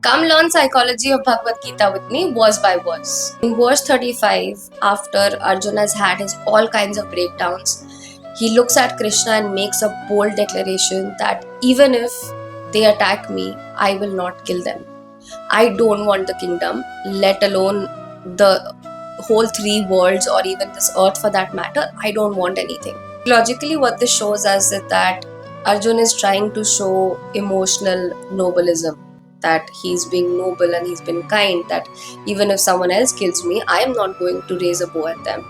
Come learn psychology of Bhagavad Gita with me, verse by verse. In verse 35, after Arjuna has had his all kinds of breakdowns, he looks at Krishna and makes a bold declaration that even if they attack me, I will not kill them. I don't want the kingdom, let alone the whole three worlds or even this earth for that matter. I don't want anything. Logically, what this shows us is that Arjun is trying to show emotional nobleism, that he's being noble and he's been kind, that even if someone else kills me, I am not going to raise a bow at them.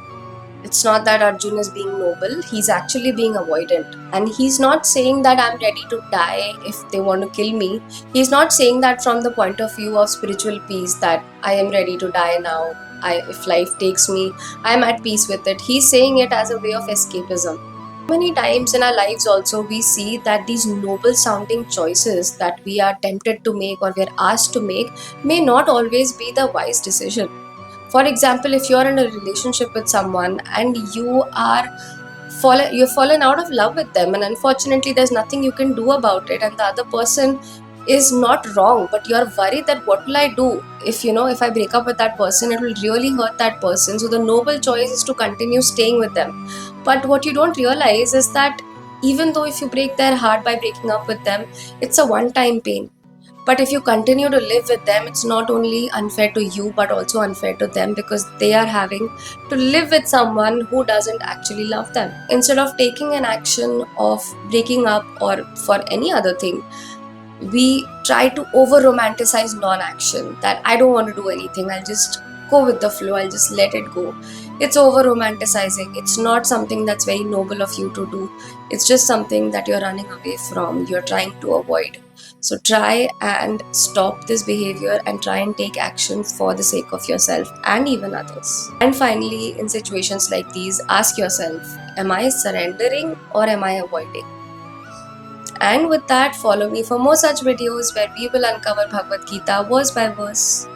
It's not that Arjun is being noble, he's actually being avoidant. And he's not saying that I'm ready to die if they want to kill me. He's not saying that from the point of view of spiritual peace, that I am ready to die now. If life takes me, I'm at peace with it. He's saying it as a way of escapism. Many times in our lives also we see that these noble sounding choices that we are tempted to make or we're asked to make may not always be the wise decision. For example, if you're in a relationship with someone and you've fallen out of love with them, and unfortunately there's nothing you can do about it, and the other person is not wrong, but you're worried that what will I do if I break up with that person, it will really hurt that person. So the noble choice is to continue staying with them. But what you don't realize is that even though if you break their heart by breaking up with them, it's a one-time pain. But if you continue to live with them, it's not only unfair to you but also unfair to them, because they are having to live with someone who doesn't actually love them. Instead of taking an action of breaking up or for any other thing, we try to over romanticize non-action, that I don't want to do anything, I'll just go with the flow, I'll just let it go. It's over romanticizing. It's not something that's very noble of you to do. It's just something that you're running away from, you're trying to avoid. So try and stop this behavior and try and take action for the sake of yourself and even others. And finally, in situations like these, ask yourself, am I surrendering or am I avoiding? And with that, follow me for more such videos where we will uncover Bhagavad Gita verse by verse.